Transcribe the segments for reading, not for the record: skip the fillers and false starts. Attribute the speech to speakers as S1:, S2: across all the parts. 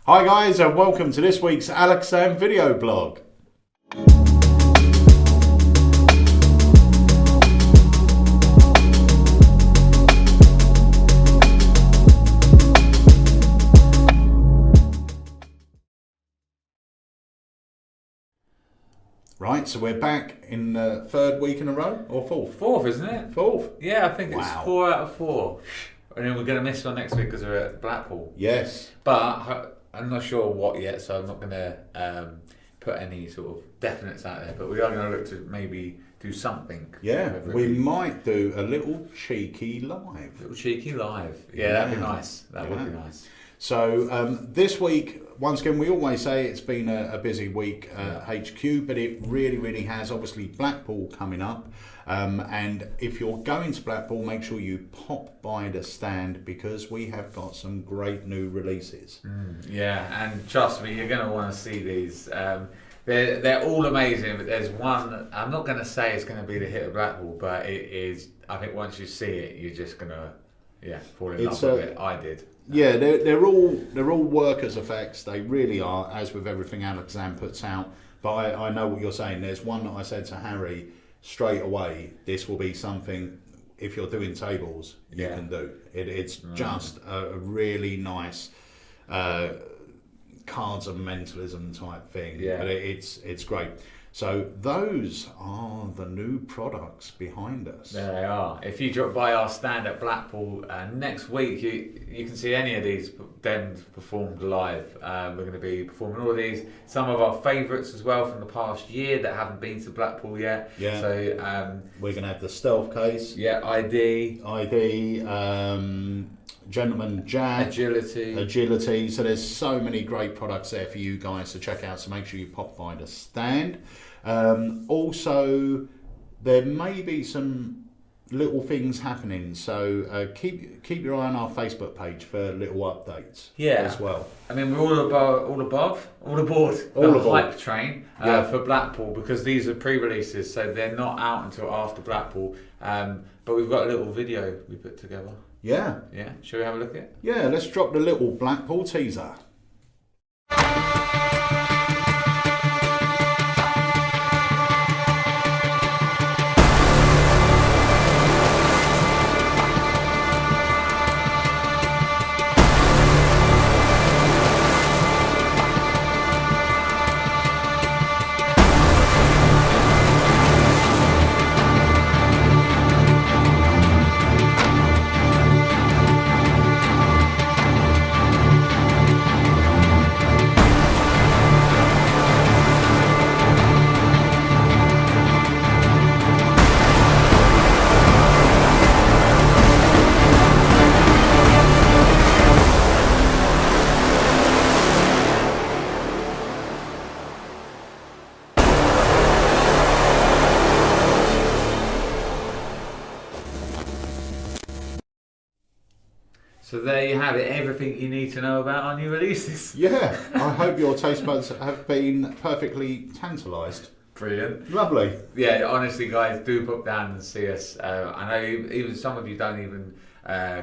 S1: Hi guys, and welcome to this week's Alakazam Video Blog. Right, so we're back in the third week in a row, or fourth?
S2: Fourth, isn't it?
S1: Fourth.
S2: Yeah, I think it's
S1: Wow.
S2: 4 out of 4. And then we're going to miss one next week because we're at Blackpool.
S1: Yes.
S2: But I'm not sure what yet, so I'm not going to put any sort of definites out there. But we are going to look to maybe do something.
S1: Yeah, we might do a little cheeky live.
S2: Little cheeky live. Yeah, that'd be nice. That would be nice.
S1: So this week, once again, we always say it's been a busy week at HQ, but it really has. Obviously, Blackpool coming up. And if you're going to Blackpool, make sure you pop by the stand because we have got some great new releases.
S2: Yeah, and trust me, you're going to want to see these. They're all amazing, but there's one, I'm not going to say it's going to be the hit of Blackpool, but it is. I think once you see it, you're just going to fall in love with it. I did.
S1: Yeah, they're all workers' effects. They really are, as with everything Alakazam puts out. But I know what you're saying. There's one that I said to Harry straight away. This will be something, if you're doing tables, you can do. It's just a really nice cards of mentalism type thing. Yeah. But it's great. So those are the new products behind us.
S2: There they are. If you drop by our stand at Blackpool next week, you can see any of these then performed live. We're going to be performing all of these. Some of our favourites as well from the past year that haven't been to Blackpool yet.
S1: Yeah.
S2: So
S1: we're going to have the stealth case.
S2: Yeah, ID,
S1: Gentleman Jack,
S2: Agility.
S1: So there's so many great products there for you guys to check out. So make sure you pop by the stand. Also, there may be some little things happening. So keep your eye on our Facebook page for little updates. As well.
S2: I mean, we're all aboard the hype train for Blackpool because these are pre-releases, so they're not out until after Blackpool. But we've got a little video we put together.
S1: Yeah.
S2: Yeah. Shall we have a look at it?
S1: Yeah, let's drop the little Blackpool teaser.
S2: So there you have it, everything you need to know about our new releases.
S1: Yeah, I hope your taste buds have been perfectly tantalised.
S2: Brilliant.
S1: Lovely.
S2: Yeah, honestly, guys, do pop down and see us. I know even some of you don't even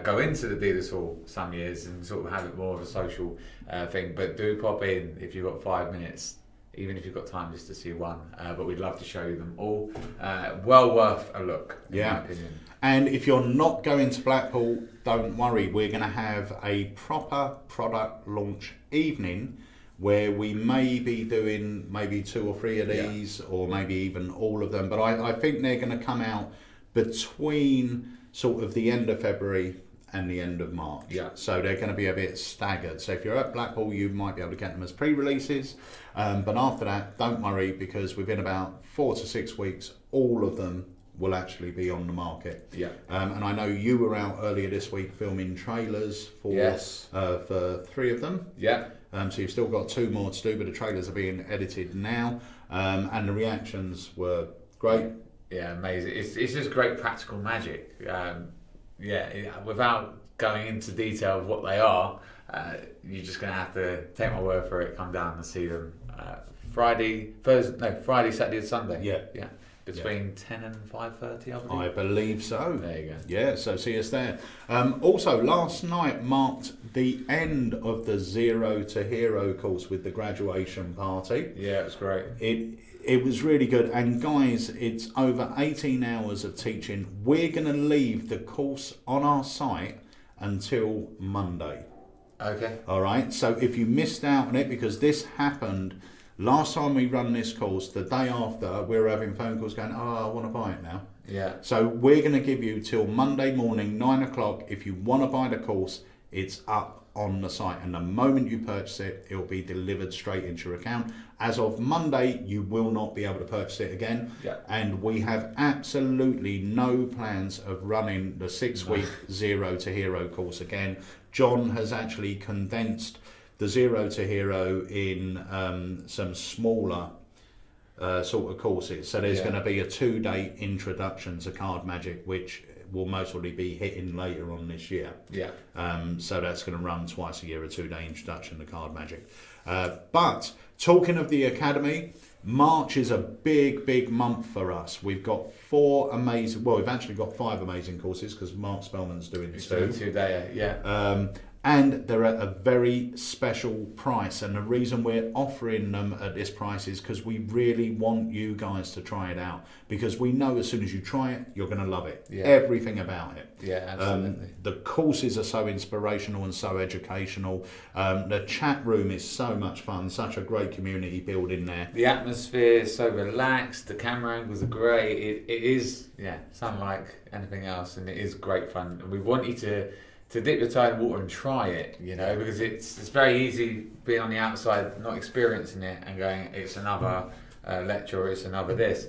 S2: go into the dealers hall some years and sort of have it more of a social thing, but do pop in if you've got 5 minutes, even if you've got time just to see one. But we'd love to show you them all. Well worth a look, in my opinion.
S1: And if you're not going to Blackpool, don't worry. We're going to have a proper product launch evening where we may be doing maybe 2 or 3 of these or maybe even all of them. But I think they're going to come out between sort of the end of February and the end of March.
S2: Yeah.
S1: So they're going to be a bit staggered. So if you're at Blackpool, you might be able to get them as pre-releases. But after that, don't worry because within about 4 to 6 weeks, all of them will actually be on the market.
S2: Yeah.
S1: And I know you were out earlier this week filming trailers for 3 of them.
S2: Yeah.
S1: So you've still got 2 more to do, but the trailers are being edited now. And the reactions were great.
S2: Yeah, amazing. It's just great practical magic. Without going into detail of what they are, you're just going to have to take my word for it, come down and see them Friday, Saturday and Sunday.
S1: Yeah.
S2: between 10 and 5:30, I believe.
S1: I believe so.
S2: There you go.
S1: Yeah, so see us there. Also, last night marked the end of the Zero to Hero course with the graduation party.
S2: Yeah, it was great.
S1: It was really good, and guys, it's over 18 hours of teaching. We're going to leave the course on our site until Monday.
S2: Okay.
S1: All right, so if you missed out on it, because this happened last time we run this course, the day after, we were having phone calls going, I want to buy it now.
S2: Yeah.
S1: So we're going to give you till Monday morning, 9 o'clock. If you want to buy the course, it's up on the site, and the moment you purchase it, it'll be delivered straight into your account. As of Monday, you will not be able to purchase it again.
S2: Yeah.
S1: And we have absolutely no plans of running the 6-week Zero to Hero course again. John has actually condensed the Zero to Hero in some smaller sort of courses. So there's going to be a 2-day introduction to card magic, which will most likely be hitting later on this year.
S2: Yeah.
S1: So that's going to run twice a year, a 2-day introduction to card magic. But talking of the Academy, March is a big month for us. We've got we've actually got 5 amazing courses, because Mark Spellman's doing 2.
S2: 2-day, yeah.
S1: And they're at a very special price, and the reason we're offering them at this price is because we really want you guys to try it out, because we know as soon as you try it, you're going to love it.
S2: Yeah.
S1: Everything about it.
S2: Yeah, absolutely.
S1: The courses are so inspirational and so educational. The chat room is so much fun, such a great community building there.
S2: The atmosphere is so relaxed, the camera angles are great. It is, it's unlike anything else, and it is great fun. And we want you to dip your toe in the water and try it, because it's very easy being on the outside, not experiencing it, and going, it's another lecture, or it's another this.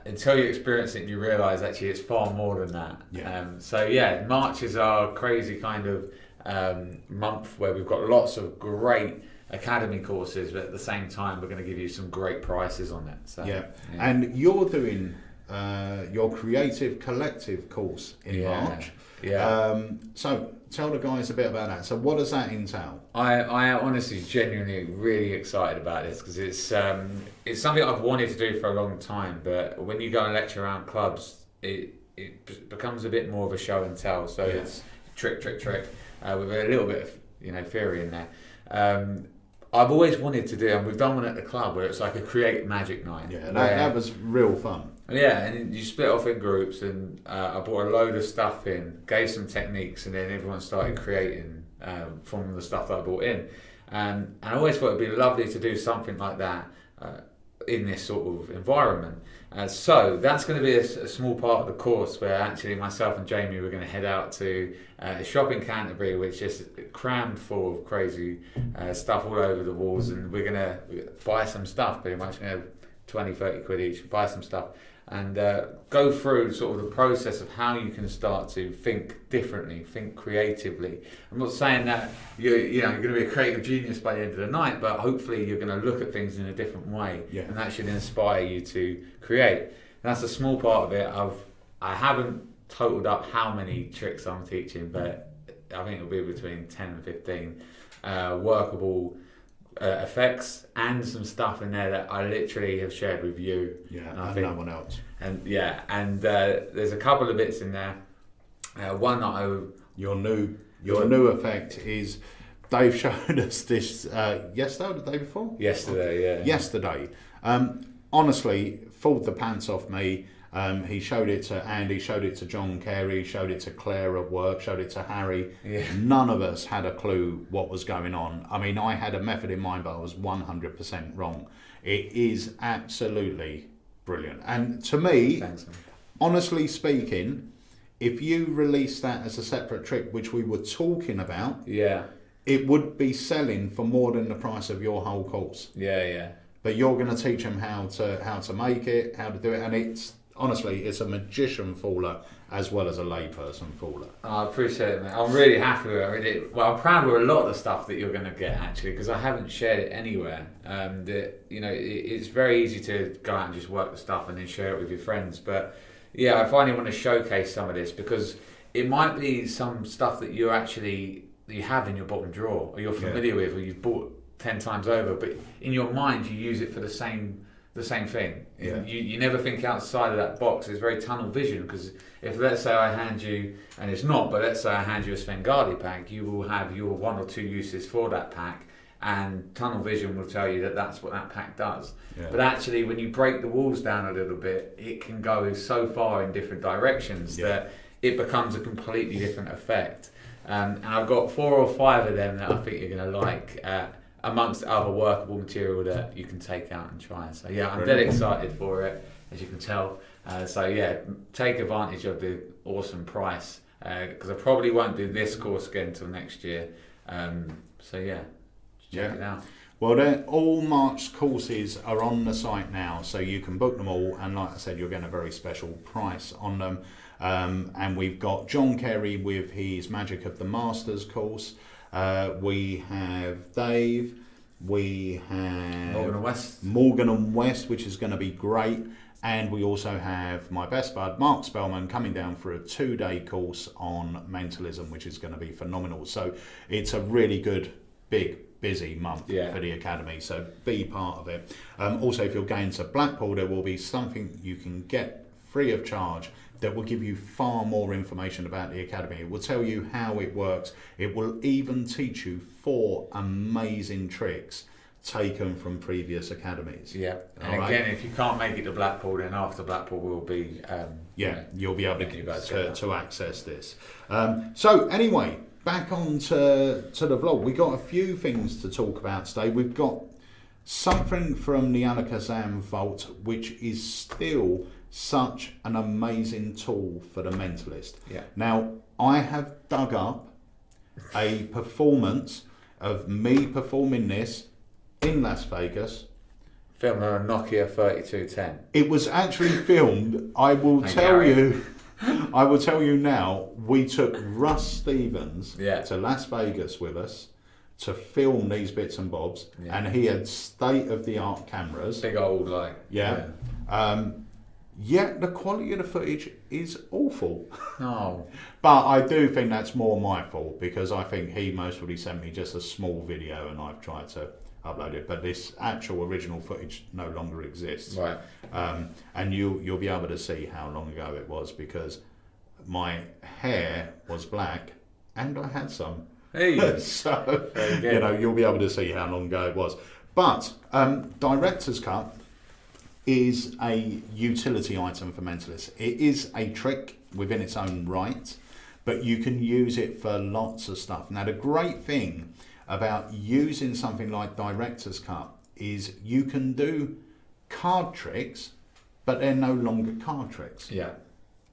S2: Until you experience it, you realise actually it's far more than that.
S1: Yeah.
S2: March is our crazy kind of month where we've got lots of great Academy courses, but at the same time we're going to give you some great prices on it. So,
S1: And you're doing your Creative Collective course in March. So tell the guys a bit about that. So what does that entail?
S2: I honestly, genuinely, really excited about this, because it's something I've wanted to do for a long time. But when you go and lecture around clubs, it becomes a bit more of a show and tell. So it's trick, with a little bit of theory in there. I've always wanted to do, and we've done one at the club where it's like a create magic night.
S1: Yeah, that was real fun.
S2: Yeah, and you split off in groups, and I brought a load of stuff in, gave some techniques, and then everyone started creating from the stuff that I brought in. And I always thought it'd be lovely to do something like that in this sort of environment. So that's going to be a small part of the course, where actually myself and Jamie were going to head out to a shop in Canterbury, which is crammed full of crazy stuff all over the walls, and we're going to buy some stuff, pretty much, 20, 30 quid each, buy some stuff, and go through sort of the process of how you can start to think differently, think creatively. I'm not saying that you're going to be a creative genius by the end of the night, but hopefully you're going to look at things in a different way, and that should inspire you to create. And that's a small part of it. I haven't totaled up how many tricks I'm teaching, but I think it'll be between 10 and 15 workable effects, and some stuff in there that I literally have shared with you.
S1: And no one else.
S2: And there's a couple of bits in there. One that
S1: your new effect is, Dave showed us this yesterday or the day before? Yesterday. Honestly, fooled the pants off me. He showed it to Andy, showed it to John Carey, showed it to Claire at work, showed it to Harry. None of us had a clue what was going on. I mean, I had a method in mind, but I was 100% wrong. It is absolutely brilliant. And to me, honestly speaking, if you release that as a separate trick, which we were talking about, it would be selling for more than the price of your whole course. But you're going to teach them how to make it, how to do it, and it's honestly, it's a magician fooler as well as a layperson fooler.
S2: I appreciate it, mate. I'm really happy with it. I'm proud with a lot of the stuff that you're going to get, actually, because I haven't shared it anywhere. It's very easy to go out and just work the stuff and then share it with your friends. But I finally want to showcase some of this, because it might be some stuff that you have in your bottom drawer, or you're familiar with, or you've bought 10 times over, but in your mind you use it for the the same thing.
S1: Yeah.
S2: You never think outside of that box. It's very tunnel vision, because if, let's say I hand you, and it's not, but let's say I hand you a Svengali pack, you will have your 1 or 2 uses for that pack, and tunnel vision will tell you that that's what that pack does.
S1: Yeah.
S2: But actually, when you break the walls down a little bit, it can go so far in different directions that it becomes a completely different effect. And I've got 4 or 5 of them that I think you're going to like, amongst other workable material that you can take out and try. So yeah, I'm dead excited for it, as you can tell. So yeah, take advantage of the awesome price, because I probably won't do this course again until next year. So yeah, check it out.
S1: Well, all Mark's courses are on the site now, so you can book them all, and like I said, you're getting a very special price on them. And we've got John Kerry with his Magic of the Masters course. We have Dave. We have Morgan and West, which is going to be great. And we also have my best bud, Mark Spellman, coming down for a 2-day course on mentalism, which is going to be phenomenal. So it's a really good, big, busy month for the Academy, so be part of it. Also, if you're going to Blackpool, there will be something you can get free of charge that will give you far more information about the Academy. It will tell you how it works. It will even teach you 4 amazing tricks taken from previous academies.
S2: Yeah, and again, if you can't make it to Blackpool, then after Blackpool will be
S1: you'll be able to access this. So anyway, back on to the vlog. We got a few things to talk about today. We've got something from the Alakazam Vault, which is still such an amazing tool for the mentalist.
S2: Yeah.
S1: Now, I have dug up a performance of me performing this in Las Vegas.
S2: Filmed on a Nokia 3210.
S1: It was actually filmed. I will tell you now, we took Russ Stevens to Las Vegas with us to film these bits and bobs, and he had state-of-the-art cameras.
S2: Big old,
S1: Yet the quality of the footage is awful.
S2: No.
S1: But I do think that's more my fault, because I think he most probably sent me just a small video and I've tried to upload it. But this actual original footage no longer exists.
S2: Right.
S1: And you'll be able to see how long ago it was, because my hair was black and I had some.
S2: Hey.
S1: So, you'll be able to see how long ago it was. But Director's Cut is a utility item for mentalists. It is a trick within its own right, but you can use it for lots of stuff. Now, the great thing about using something like Director's Cut is you can do card tricks, but they're no longer card tricks.
S2: Yeah.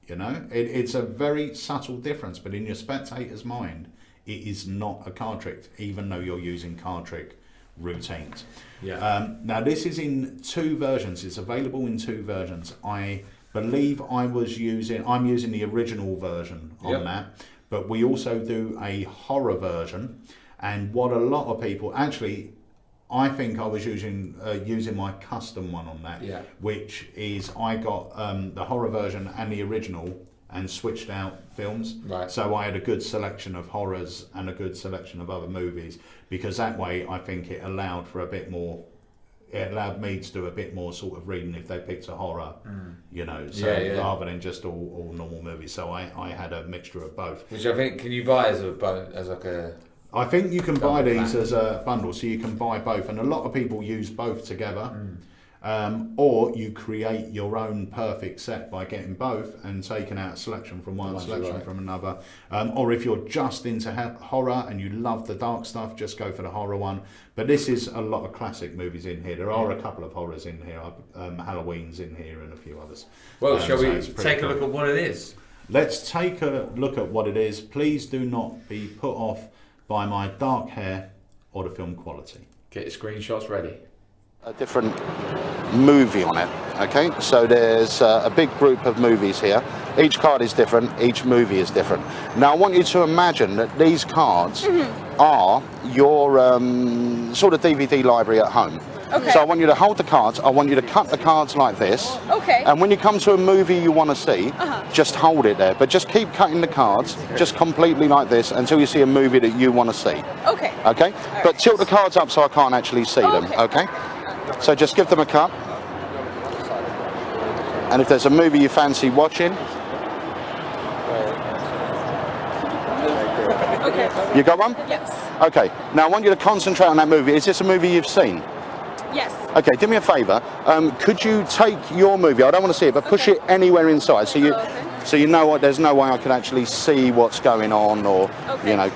S1: It's a very subtle difference, but in your spectator's mind, it is not a card trick, even though you're using card trick routines.
S2: Yeah.
S1: Now this is in 2 versions. It's available in 2 versions. I believe I'm using the original version on that, but we also do a horror version. And what a lot of people actually, I think I was using my custom one on that, which is I got the horror version and the original and switched out films.
S2: Right.
S1: So I had a good selection of horrors and a good selection of other movies, because that way I think it allowed for a bit more. It allowed me to do a bit more sort of reading if they picked a horror, rather than just all normal movies. So I had a mixture of both.
S2: Which I think, can you buy as
S1: I think you can buy these as a bundle, so you can buy both, and a lot of people use both together. Or you create your own perfect set by getting both and taking out a selection from one, selection from another. Or if you're just into horror and you love the dark stuff, just go for the horror one. But this is a lot of classic movies in here. There are a couple of horrors in here. Halloween's in here and a few others.
S2: Well, shall we take a look at what it is?
S1: Let's take a look at what it is. Please do not be put off by my dark hair or the film quality.
S2: Get your screenshots ready.
S3: A different movie on it, okay? So there's a big group of movies here. Each card is different, each movie is different. Now I want you to imagine that these cards are your sort of DVD library at home.
S4: Okay.
S3: So I want you to hold the cards, I want you to cut the cards like this.
S4: Okay.
S3: And when you come to a movie you want to see, just hold it there. But just keep cutting the cards, just completely like this, until you see a movie that you want to see.
S4: Okay.
S3: Okay? But tilt the cards up so I can't actually see them, okay? So just give them a cut. And if there's a movie you fancy watching,
S4: Okay.
S3: you got one?
S4: Yes.
S3: Okay. Now I want you to concentrate on that movie. Is this a movie you've seen?
S4: Yes.
S3: Okay, do me a favour. Could you take your movie? I don't want to see it, but push it anywhere inside, so you know what. There's no way I can actually see what's going on, or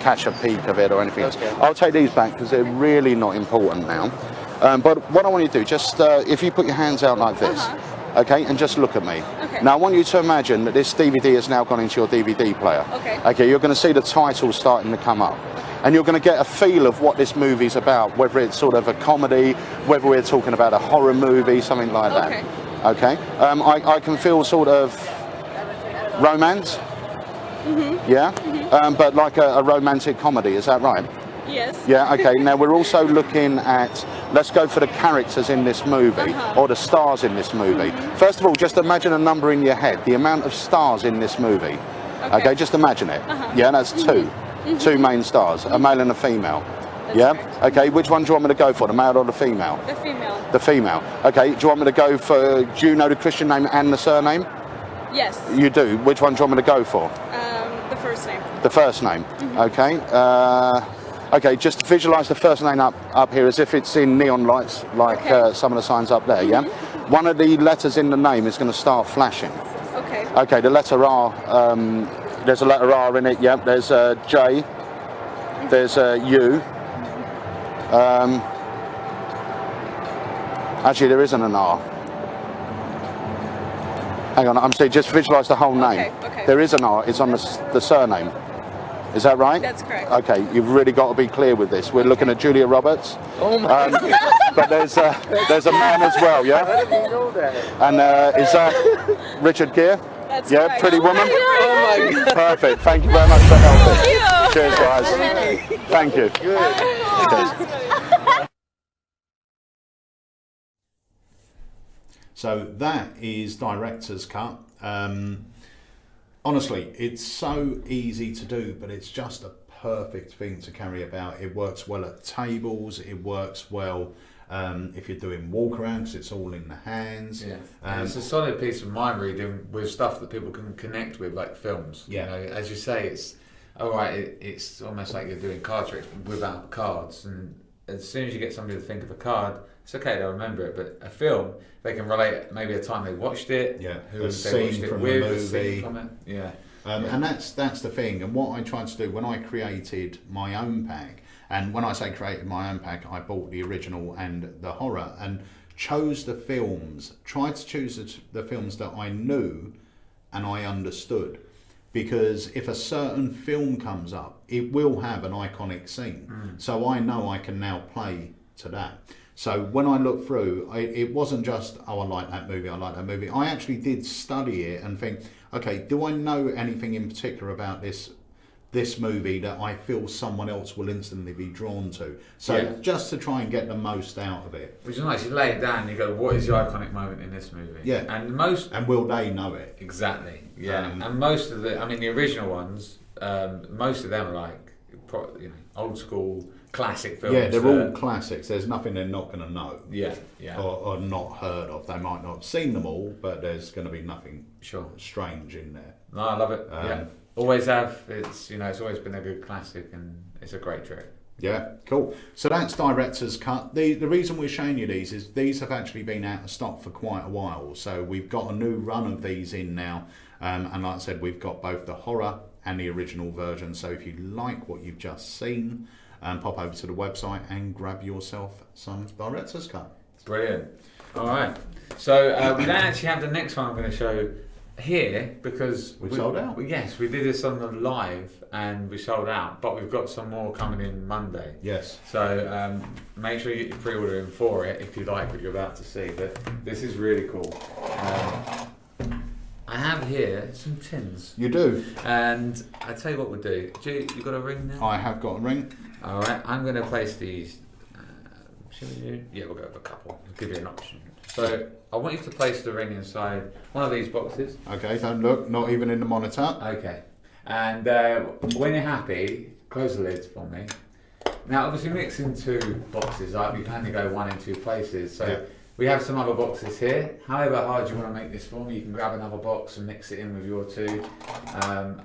S3: catch a peek of it or anything else. I'll take these back because they're really not important now. But what I want you to do, just if you put your hands out like this, okay, and just look at me.
S4: Okay.
S3: Now I want you to imagine that this DVD has now gone into your DVD player.
S4: Okay.
S3: Okay, you're going to see the title starting to come up. And you're going to get a feel of what this movie's about, whether it's sort of a comedy, whether we're talking about a horror movie, something like that. Okay. I can feel sort of romance. Yeah. But like a romantic comedy, is that right?
S4: Yes.
S3: Yeah. Okay. Now we're also looking at. Let's go for the characters in this movie, or the stars in this movie. First of all, just imagine a number in your head, the amount of stars in this movie. Okay. Just imagine it. Yeah. That's two. Two main stars, a male and a female.
S4: That's correct.
S3: Okay, which one do you want me to go for, the male or the female?
S4: The female.
S3: The female. Okay, do you want me to go for, do you know the Christian name and the surname?
S4: Yes.
S3: You do. Which one do you want me to go for?
S4: The first name.
S3: The first name. Okay. Okay, just visualise the first name up here as if it's in neon lights, like some of the signs up there, yeah? One of the letters in the name is going to start flashing.
S4: Okay.
S3: Okay, the letter R, there's a letter R in it, yeah. There's a J, there's a U. Actually, there isn't an R. Hang on, I'm saying just visualise the whole name.
S4: Okay.
S3: There is an R, it's on the surname. Is that right?
S4: That's correct.
S3: Okay, you've really got to be clear with this. We're looking at Julia Roberts.
S5: Oh my
S3: but there's a man as well, yeah?
S5: How did you know that?
S3: And is that Richard Gere?
S4: That's
S3: Yeah,
S4: correct.
S3: Pretty Woman?
S5: Oh my God.
S3: Perfect, thank you very much for helping. Cheers, guys. Thank you.
S5: Good.
S3: Cheers.
S1: So that is director's cut. Honestly, it's so easy to do, but it's just a perfect thing to carry about. It works well at tables. It works well if you're doing walk-around, because it's all in the hands.
S2: Yeah, and it's a solid piece of mind reading with stuff that people can connect with, like films.
S1: Yeah.
S2: You know, as you say, it's it's almost like you're doing card tricks without cards. And as soon as you get somebody to think of a card, it's okay, they'll remember it. But a film, they can relate maybe a time they watched it,
S1: Yeah,
S2: who
S1: a
S2: they
S1: scene
S2: watched it
S1: from
S2: with,
S1: the
S2: a scene
S1: movie.
S2: from it. Yeah.
S1: And that's the thing. And what I tried to do when I created my own pack, and when I say created my own pack, I bought the original and the horror, and chose the films, tried to choose the films that I knew and I understood. Because if a certain film comes up, it will have an iconic scene. So I know I can now play to that. So when I looked through, it wasn't just, oh, I like that movie, I like that movie. I actually did study it and think, okay, do I know anything in particular about this movie that I feel someone else will instantly be drawn to? So just to try and get the most out of it.
S2: Which is nice. You lay it down and you go, what is the iconic moment in this movie?
S1: Yeah.
S2: And
S1: will they know it?
S2: Exactly. Yeah. And most of the original ones, most of them are like, old school classic films.
S1: Yeah, they're all classics. There's nothing they're not going to know.
S2: Yeah.
S1: Or not heard of. They might not have seen them all, but there's going to be nothing
S2: Sure.
S1: strange in there.
S2: No, I love it. Yeah. Always have. It's it's always been a good classic, and it's a great trick.
S1: Yeah, cool. So that's director's cut. The reason we're showing you these is these have actually been out of stock for quite a while. So we've got a new run of these in now. And like I said, we've got both the horror and the original version. So if you like what you've just seen, pop over to the website and grab yourself some director's cut.
S2: Brilliant. All right. So we don't actually have the next one I'm going to show here because
S1: we sold out.
S2: Yes, we did this on the live and we sold out, but we've got some more coming in Monday.
S1: Yes.
S2: So make sure you get your pre-order in for it if you like what you're about to see. But this is really cool. I have here some tins.
S1: You do.
S2: And I tell you what we'll do. You got a ring now?
S1: I have got a ring.
S2: All right. I'm going to place these. Should we do? Yeah, we'll go with a couple. I'll give you an option. So I want you to place the ring inside one of these boxes.
S1: Okay, don't look, not even in the monitor.
S2: Okay. And when you're happy, close the lids for me. Now, obviously, mixing two boxes up, you can only go one in two places. So We have some other boxes here. However hard you want to make this for me, you can grab another box and mix it in with your two. I'm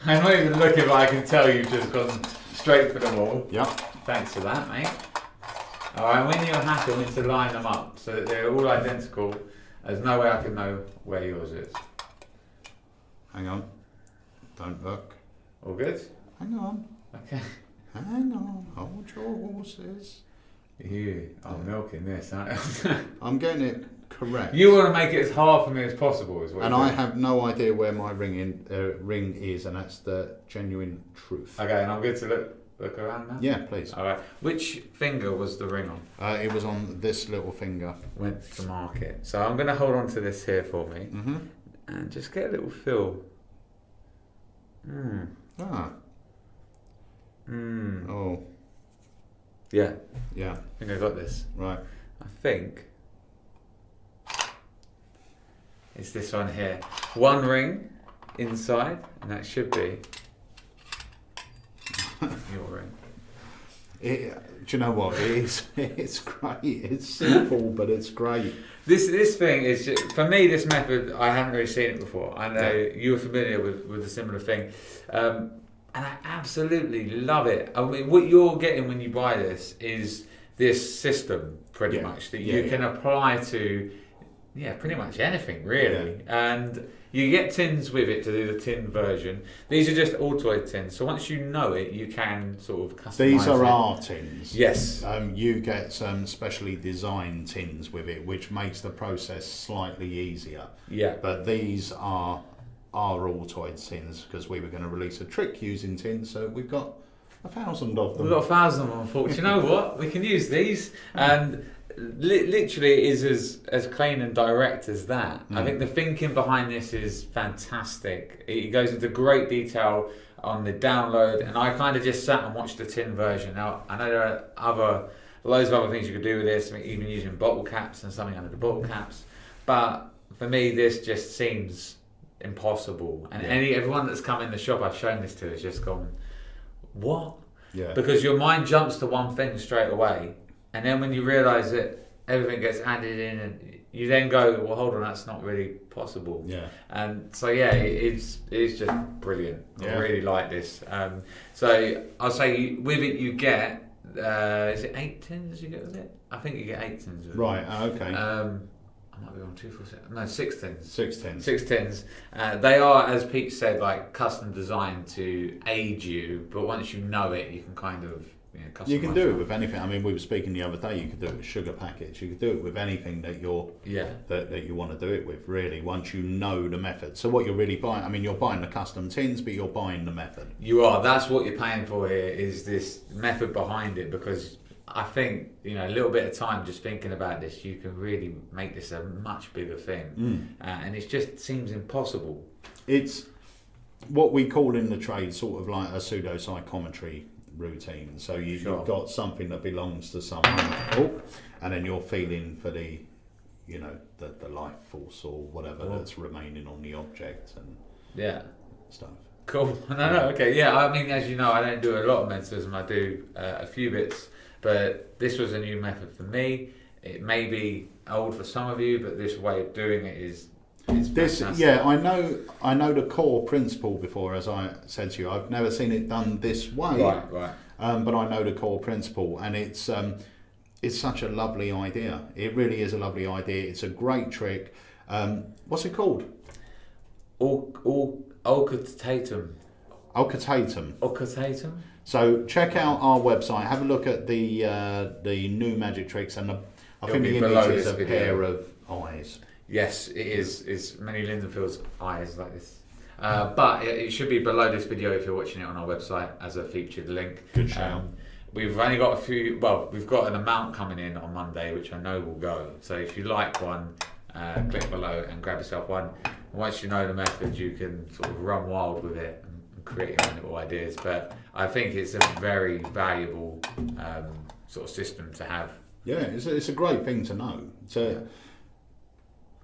S2: not even looking, but I can tell you've just gone straight for them all.
S1: Yep.
S2: Thanks for that, mate. Alright, when you're happy, I need to line them up so that they're all identical. There's no way I can know where yours is.
S1: Hang on. Don't look.
S2: All good?
S1: Hang on.
S2: Okay.
S1: Hang on. Hold your horses.
S2: You are milking this, aren't you?
S1: I'm getting it correct.
S2: You want to make it as hard for me as possible, is what
S1: And
S2: you're
S1: I
S2: doing.
S1: have no idea where my ring is, and that's the genuine truth.
S2: Okay, and I'm good to look around now?
S1: Yeah, please.
S2: Alright. Which finger was the ring on?
S1: It was on this little finger.
S2: Went to market. So I'm going to hold on to this here for me
S1: Mm-hmm.
S2: and just get a little feel.
S1: Ah. Oh.
S2: Yeah,
S1: Yeah.
S2: I think I got this.
S1: Right.
S2: I think it's this one here. One ring inside, and that should be your ring.
S1: Do you know what? It is. It's great. It's simple, but it's great.
S2: This thing is just, for me. This method, I haven't really seen it before. I know you were familiar with a similar thing, and I absolutely love it. I mean, what you're getting when you buy this is this system, pretty much, that you can apply to, pretty much anything really. And you get tins with it to do the tin version. These are just Altoid tins, so once you know it, you can sort of customise
S1: These are
S2: it.
S1: our tins.
S2: Yes.
S1: You get some specially designed tins with it, which makes the process slightly easier.
S2: Yeah.
S1: But these are our Altoid tins because we were going to release a trick using tins, so we've got 1,000 of them.
S2: We've got 1,000 of them, for. Do you know what? We can use these, and literally it is as clean and direct as that. I think the thinking behind this is fantastic. It goes into great detail on the download, and I kind of just sat and watched the tin version. Now, I know there are loads of other things you could do with this, even using bottle caps and something under the bottle caps, but for me this just seems impossible. And everyone that's come in the shop I've shown this to has just gone, what?
S1: Yeah.
S2: Because your mind jumps to one thing straight away, and then when you realise that everything gets added in, and you then go, well, hold on, that's not really possible.
S1: Yeah.
S2: And so it's just brilliant. I really like this. So I'll say with it you get is it 8 tins you get with it? I think you get 8 tins with it.
S1: Right. Okay.
S2: I might be on 2, 4, 6. No, 6 tins.
S1: 6 tins.
S2: 6 tins. They are, as Pete said, like custom designed to aid you, but once you know it, you can kind of customize.
S1: You can do it with anything. I mean, we were speaking the other day. You could do it with sugar packets. You could do it with anything that that you want to do it with. Really, once you know the method. So what you're really buying, I mean, you're buying the custom tins, but you're buying the method.
S2: You are. That's what you're paying for here. Is this method behind it? Because I think a little bit of time just thinking about this, you can really make this a much bigger thing, and it just seems impossible.
S1: It's what we call in the trade sort of like a pseudo psychometry routine. So you've got something that belongs to someone, and then you're feeling for the life force or whatever that's remaining on the object and stuff.
S2: Cool. No, okay. Yeah, I mean, as you know, I don't do a lot of mentalism. I do a few bits. But this was a new method for me. It may be old for some of you, but this way of doing it is fantastic.
S1: Yeah, I know the core principle before, as I said to you. I've never seen it done this way.
S2: Right.
S1: But I know the core principle, and it's such a lovely idea. It really is a lovely idea. It's a great trick. What's it called?
S2: Opp Tatumaka.
S1: Alakazam. So check out our website. Have a look at the new magic tricks, and I think the image is a pair of eyes.
S2: Yes, it is. It's Manny Lindenfield's eyes like this. But it should be below this video if you're watching it on our website as a featured link.
S1: Good shout.
S2: We've only got we've got an amount coming in on Monday, which I know will go. So if you like one, click below and grab yourself one. Once you know the method, you can sort of run wild with it and create your own little ideas. But I think it's a very valuable sort of system to have.
S1: Yeah, it's a great thing to know.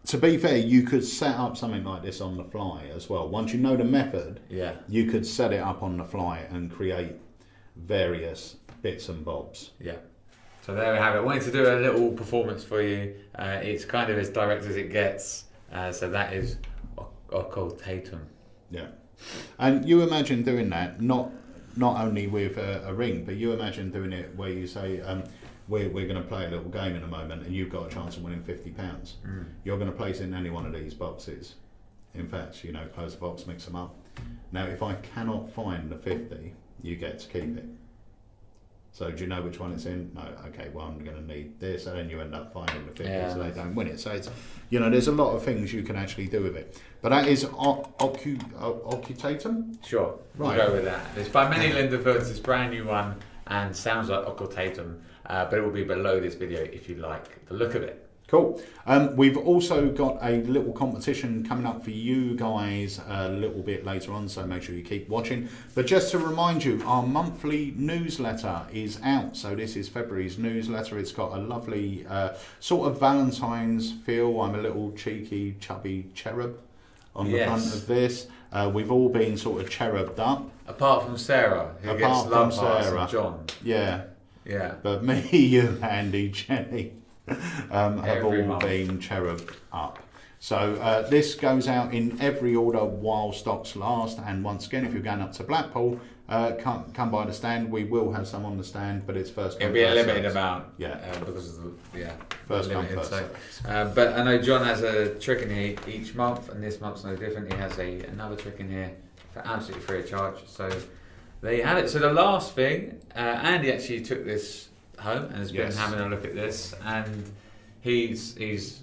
S1: To be fair, you could set up something like this on the fly as well. Once you know the method, you could set it up on the fly and create various bits and bobs.
S2: Yeah, So there we have it. I wanted to do a little performance for you. It's kind of as direct as it gets. So that is Opp Tatum.
S1: Yeah. And you imagine doing that, not only with a ring, but you imagine doing it where you say, we're going to play a little game in a moment and you've got a chance of winning £50. You're going to place in any one of these boxes. In fact, you know, close the box, mix them up. Now, if I cannot find the 50, you get to keep it. So do you know which one it's in? No. Okay, well, I'm going to need this, and then you end up finding the 50, so they don't win it. So it's, you know, there's a lot of things you can actually do with it. But that is Opp Tatum?
S2: Sure,
S1: Right.
S2: we'll go with that. It's by Many Linderfoods, it's a brand new one, and sounds like Opp Tatum, but it will be below this video if you like the look of it.
S1: Cool. We've also got a little competition coming up for you guys a little bit later on, so make sure you keep watching. But just to remind you, our monthly newsletter is out. So this is February's newsletter. It's got a lovely sort of Valentine's feel. I'm a little cheeky, chubby cherub on the front of this. We've all been sort of cherubed up.
S2: Apart from Sarah, who gets love hearts from John.
S1: Yeah.
S2: Yeah.
S1: But me, you, Andy, Jenny have all
S2: month.
S1: been cherubed up. So this goes out in every order while stocks last. And once again, if you're going up to Blackpool, come by the stand. We will have some on the stand, but it's first come,
S2: It'll be a
S1: first
S2: limited
S1: served.
S2: amount.
S1: Yeah.
S2: Because of the
S1: First come,
S2: limited.
S1: first
S2: But I know John has a trick in here each month, and this month's no different. He has another trick in here for absolutely free of charge. So there you have it. So the last thing, Andy actually took this home and has been having a look at this, and he's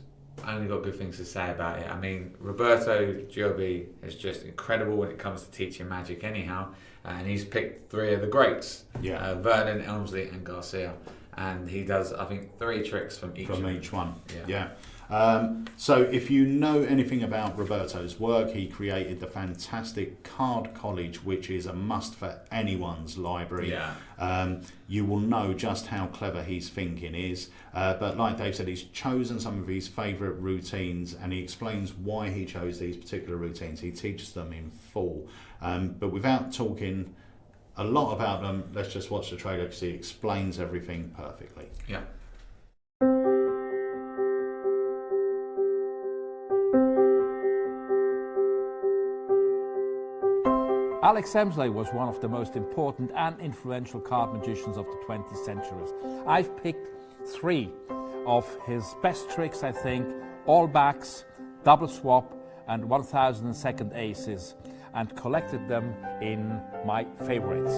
S2: only got good things to say about it. I mean, Roberto Giobbi is just incredible when it comes to teaching magic anyhow, and he's picked 3 of the greats, Vernon, Elmsley and Garcia, and he does, I think, 3 tricks from each
S1: one. So if you know anything about Roberto's work, he created the fantastic Card College, which is a must for anyone's library. You will know just how clever his thinking is. But like Dave said, he's chosen some of his favourite routines, and he explains why he chose these particular routines. He teaches them in full. But without talking a lot about them, let's just watch the trailer because he explains everything perfectly.
S2: Yeah.
S6: Alex Emsley was one of the most important and influential card magicians of the 20th century. I've picked 3 of his best tricks, I think: all backs, double swap and 1002nd aces, and collected them in my favorites.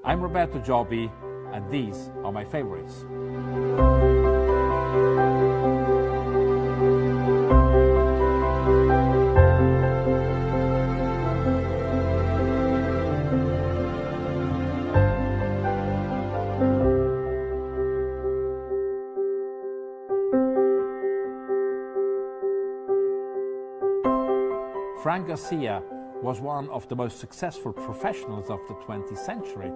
S6: I'm Roberto Giobbi, and these are my favorites. Frank Garcia was one of the most successful professionals of the 20th century.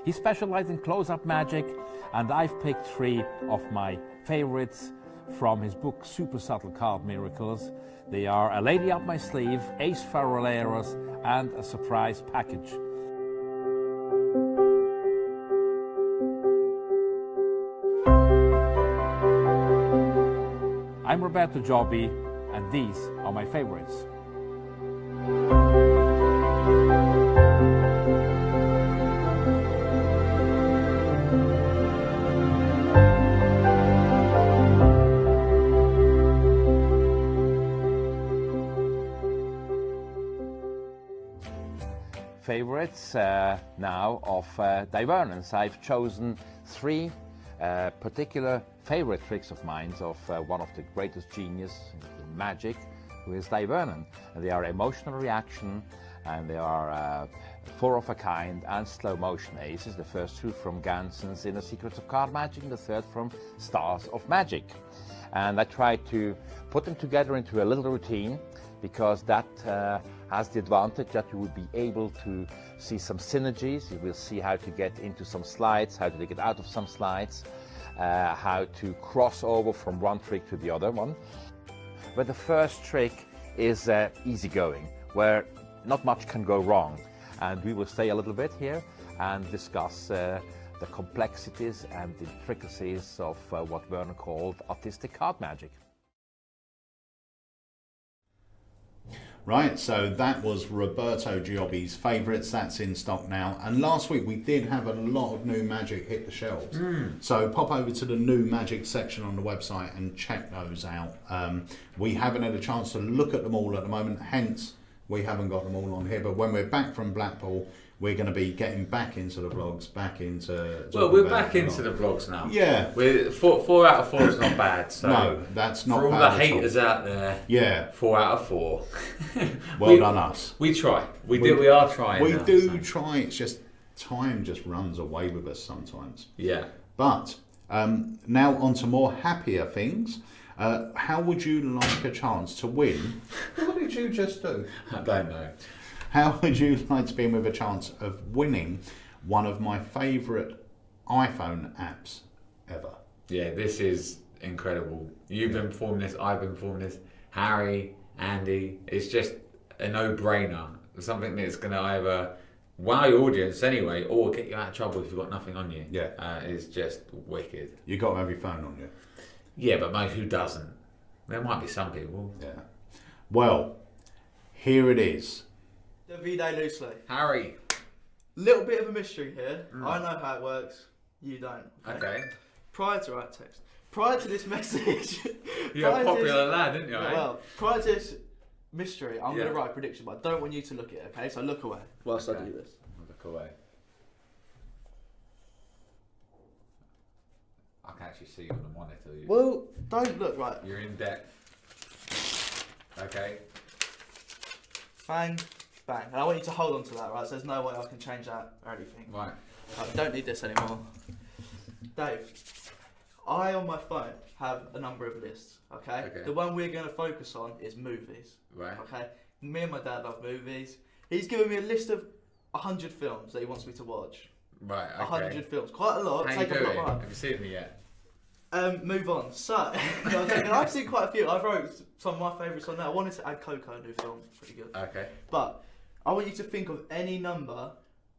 S6: He specialized in close-up magic, and I've picked 3 of my favorites from his book Super Subtle Card Miracles. They are A Lady Up My Sleeve, Ace Faroleros, and A Surprise Package. I'm Roberto Giobbi, and these are my favorites. Favorites now of Divernance. I've chosen 3 particular favorite tricks of mine of one of the greatest genius in magic, who is Vernon. And they are Emotional Reaction, and they are 4 of a Kind and Slow Motion Aces. The first 2 from Ganson's Inner Secrets of Card Magic, and the third from Stars of Magic. And I tried to put them together into a little routine, because that has the advantage that you will be able to see some synergies. You will see how to get into some slides, how to get out of some slides, how to cross over from one trick to the other one. But the first trick is easygoing, where not much can go wrong. And we will stay a little bit here and discuss the complexities and the intricacies of what Werner called artistic card magic.
S1: Right, so that was Roberto Giobbi's favourites. That's in stock now. And last week we did have a lot of new magic hit the shelves. So pop over to the new magic section on the website and check those out. We haven't had a chance to look at them all at the moment, hence we haven't got them all on here. But when we're back from Blackpool, we're going to be getting back into the vlogs, back into...
S2: Well, we're back into the vlogs now.
S1: Yeah.
S2: We're 4 out of 4 is not bad. So
S1: No, that's not
S2: for all
S1: bad
S2: the
S1: at all.
S2: haters out there,
S1: Yeah.
S2: 4 out of 4.
S1: Well done us.
S2: We try. We are trying.
S1: We
S2: now,
S1: do
S2: so.
S1: try. It's just time just runs away with us sometimes.
S2: Yeah.
S1: But now on to more happier things. How would you like a chance to win? What did you just do?
S2: I don't know.
S1: How would you like to be in with a chance of winning one of my favourite iPhone apps ever?
S2: Yeah, this is incredible. You've been performing this, I've been performing this. Harry, Andy, it's just a no-brainer. Something that's going to either wow your audience anyway, or get you out of trouble if you've got nothing on you.
S1: Yeah.
S2: It's just wicked.
S1: You got to have your phone on you.
S2: Yeah, but mate, who doesn't? There might be some people.
S1: Yeah. Well, here it is.
S5: Davide loosely.
S2: Harry.
S5: Little bit of a mystery here. I know how it works. You don't.
S2: Okay.
S5: Prior to this message,
S2: You're a
S5: prior to
S2: popular
S5: this-
S2: lad, didn't you? Eh?
S5: Well, prior to this mystery, I'm going
S2: Yeah.
S5: to write a prediction, but I don't want you to look at it. Okay, so look away whilst I
S2: Okay.
S5: do this.
S2: Look away. I can actually see you on the monitor.
S5: Well, don't look right.
S2: You're in depth. Okay.
S5: Bang, bang. And I want you to hold on to that, right? So there's no way I can change that or anything.
S2: Right.
S5: I don't need this anymore. Dave, I on my phone have a number of lists, okay?
S2: Okay.
S5: The one we're going to focus on is movies,
S2: Right.
S5: okay? Me and my dad love movies. He's given me a list of 100 films that he wants me to watch.
S2: Right. Okay.
S5: 100 films, quite a lot.
S2: How you
S5: Take a
S2: doing?
S5: lot of
S2: Have you seen me yet?
S5: Move on. So, I've seen quite a few. I wrote some of my favourites on there. I wanted to add Coco, new film, pretty good.
S2: Okay.
S5: But I want you to think of any number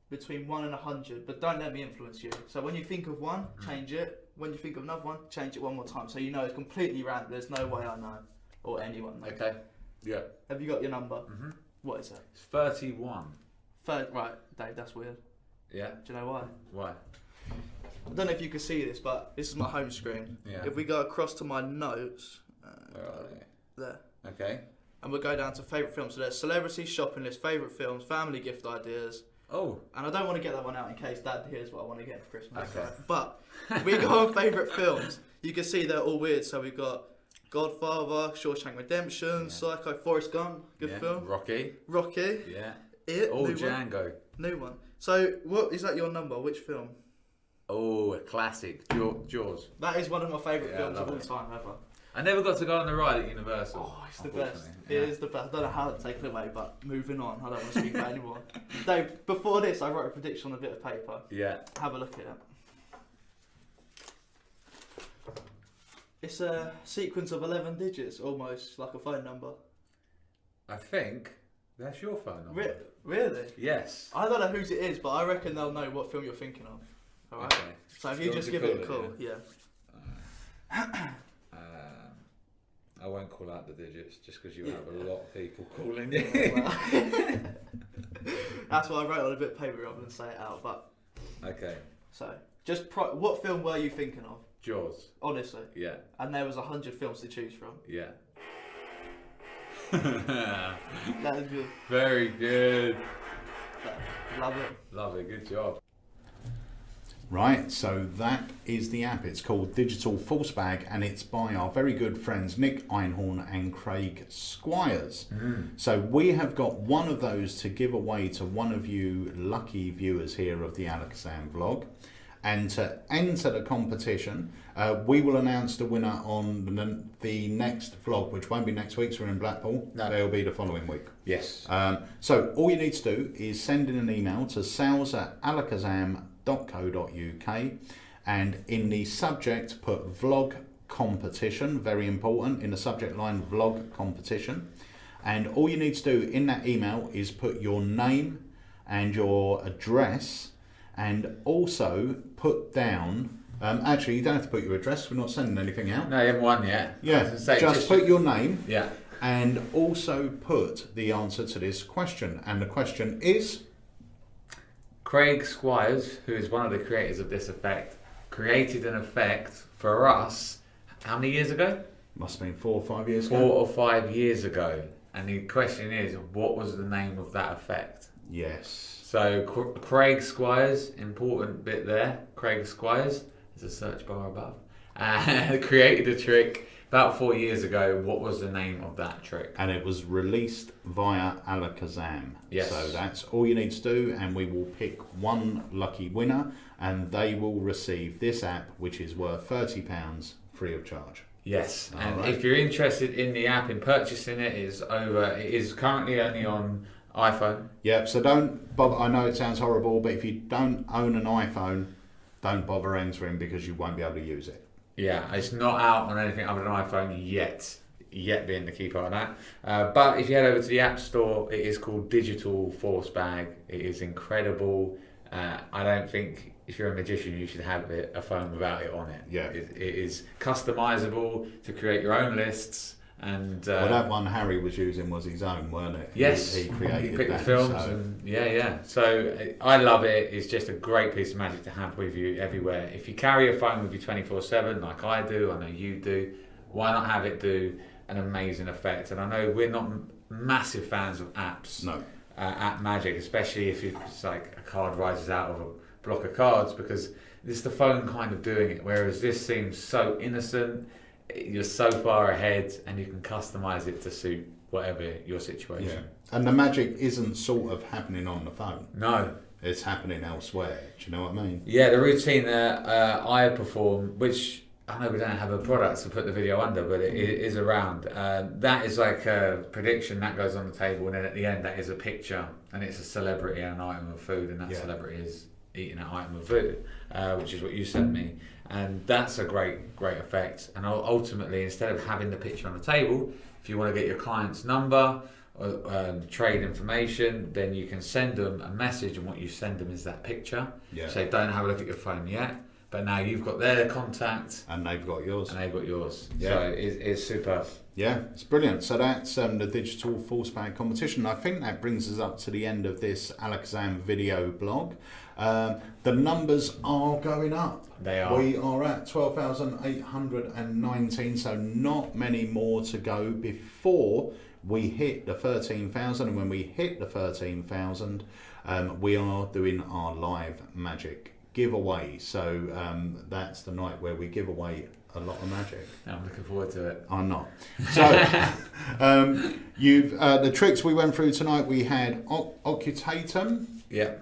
S5: between 1 and 100, but don't let me influence you. So when you think of one, change it. When you think of another one, change it one more time. So you know it's completely random. There's no way I know, or anyone knows.
S2: Okay. Yeah.
S5: Have you got your number?
S2: Mhm.
S5: What is it?
S2: It's 31.
S5: Right, Dave, that's weird.
S2: Yeah.
S5: Do you know why?
S2: Why?
S5: I don't know if you can see this, but this is my home screen.
S2: Yeah.
S5: If we go across to my notes,
S2: Where are they?
S5: there.
S2: Okay.
S5: And we'll go down to favourite films. So there's celebrity shopping list, favourite films, family gift ideas.
S2: Oh.
S5: And I don't want to get that one out in case Dad hears what I want to get for Christmas.
S2: Okay.
S5: But we go on favourite films. You can see they're all weird. So we've got Godfather, Shawshank Redemption, Psycho, Forrest Gump, good
S2: Yeah.
S5: film.
S2: Rocky.
S5: Rocky,
S2: Yeah.
S5: It,
S2: Oh,
S5: new one.
S2: Django.
S5: New one. So what is that your number? Which film?
S2: Oh, a classic. Jaws.
S5: That is one of my favourite
S2: Yeah,
S5: films
S2: I
S5: of all
S2: love it.
S5: time ever.
S2: I never got to go on the ride at Universal.
S5: Oh, it's the best.
S2: unfortunately.
S5: It is the best. I don't know how to take it away, but moving on. I don't want to speak about it anymore. Dave, before this, I wrote a prediction on a bit of paper.
S2: Yeah.
S5: Have a look at it. It's a sequence of 11 digits, almost like a phone number.
S2: I think that's your phone number.
S5: Really?
S2: Yes.
S5: I don't know whose it is, but I reckon they'll know what film you're thinking of. Alright?
S2: Okay.
S5: So if
S2: Do
S5: you
S2: you
S5: just
S2: want
S5: give
S2: to
S5: it a
S2: call
S5: call,
S2: it,
S5: yeah.
S2: I won't call out the digits just because you have a lot of people calling you.
S5: Well, that's why I wrote on a bit of paper rather than say it out. But
S2: Okay.
S5: so, just what film were you thinking of?
S2: Jaws.
S5: Honestly.
S2: Yeah.
S5: And there was 100 films to choose from.
S2: Yeah.
S5: That is good.
S2: Very good.
S5: Love it.
S2: Lovely. Good job.
S1: Right, so that is the app. It's called Digital False Bag, and it's by our very good friends Nick Einhorn and Craig Squires. So we have got one of those to give away to one of you lucky viewers here of the Alakazam vlog. And to enter the competition, we will announce the winner on the next vlog, which won't be next week, so we're in Blackpool.
S2: No.
S1: They'll be the following week.
S2: Yes.
S1: So all you need to do is send in an email to sales@alakazam.co.uk, and in the subject put vlog competition, very important, in the subject line vlog competition. and all you need to do in that email is put your name and your address, and also put down, actually you don't have to put your address, we're not sending anything out.
S2: No, you haven't won yet.
S1: Yeah, just put your name.
S2: Yeah.
S1: And also put the answer to this question. And the question is?
S2: Craig Squires, who is one of the creators of this effect, created an effect for us, how many years ago?
S1: Must have been 4 or 5 years ago.
S2: 4 or 5 years ago. And the question is, what was the name of that effect?
S1: Yes.
S2: So Craig Squires, important bit there. Craig Squires, there's a search bar above. Created a trick about 4 years ago. What was the name of that trick?
S1: And it was released via Alakazam.
S2: Yes.
S1: So that's all you need to do, and we will pick one lucky winner, and they will receive this app, which is worth £30 free of charge.
S2: Yes, and
S1: right.
S2: if you're interested in the app, in purchasing it, it is currently only on iPhone.
S1: Yep, so don't bother. I know it sounds horrible, but if you don't own an iPhone, don't bother entering, because you won't be able to use it.
S2: Yeah, it's not out on anything other than iPhone yet being the key part of that. But if you head over to the App Store, it is called Digital Force Bag. It is incredible. I don't think if you're a magician you should have a phone without it on it.
S1: Yeah.
S2: It is customizable to create your own lists. And
S1: Well, that one Harry was using was his own, weren't it?
S2: yes,
S1: He created
S2: picked
S1: that.
S2: the films,
S1: so-
S2: and yeah. So I love it. It's just a great piece of magic to have with you everywhere. If you carry a phone with you 24/7, like I do, I know you do, why not have it do an amazing effect? And I know we're not massive fans of apps.
S1: No.
S2: App magic, especially if it's like a card rises out of a block of cards, because it's the phone kind of doing it. Whereas this seems so innocent. You're so far ahead, and you can customize it to suit whatever your situation.
S1: Yeah. And the magic isn't sort of happening on the phone.
S2: No.
S1: It's happening elsewhere. Do you know what I mean?
S2: Yeah, the routine that I perform, which I know we don't have a product to put the video under, but it is around. That is like a prediction that goes on the table, and then at the end that is a picture, and it's a celebrity and an item of food, and that celebrity is eating an item of food, which is what you sent me. And that's a great effect. And ultimately, instead of having the picture on the table, if you want to get your client's number or trade information, then you can send them a message, and what you send them is that picture.
S1: Yeah.
S2: So don't have a look at your phone yet, but now you've got their contact.
S1: And they've got yours.
S2: Yeah. So it's superb.
S1: Yeah, it's brilliant. So that's the Digital Force Bag competition. I think that brings us up to the end of this Alakazam video blog. The numbers are going up.
S2: They are.
S1: We are at 12,819, so not many more to go before we hit the 13,000. And when we hit the 13,000, we are doing our live magic giveaway. So that's the night where we give away a lot of magic.
S2: I'm looking forward to it.
S1: I'm not. So the tricks we went through tonight, we had Opp Tatumaka,
S2: Yeah.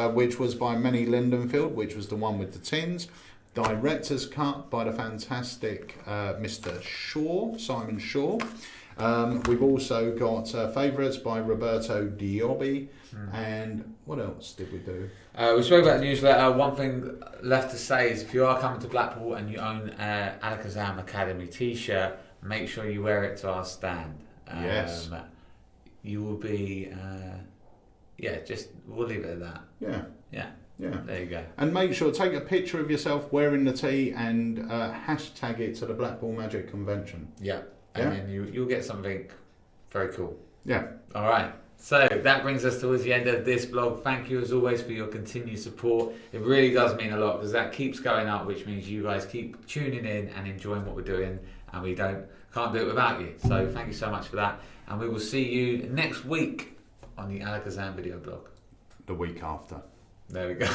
S1: which was by Manny Lindenfield, which was the one with the tins. Director's Cut by the fantastic Mr. Shaw, Simon Shaw. We've also got Favourites by Roberto Diobbi. And what else did we do?
S2: We spoke about the newsletter. One thing left to say is if you are coming to Blackpool and you own an Alakazam Academy t-shirt, make sure you wear it to our stand.
S1: Yes.
S2: You will be... we'll leave it at that.
S1: Yeah.
S2: Yeah, there you go.
S1: And make sure, take a picture of yourself wearing the tee and hashtag it to the Blackpool Magic Convention.
S2: Yeah, and then you'll get something very cool.
S1: Yeah.
S2: All right. So that brings us towards the end of this vlog. Thank you as always for your continued support. It really does mean a lot, because that keeps going up, which means you guys keep tuning in and enjoying what we're doing, and we can't do it without you. So thank you so much for that, and we will see you next week on the Alakazam Video Blog.
S1: The week after.
S2: There we go.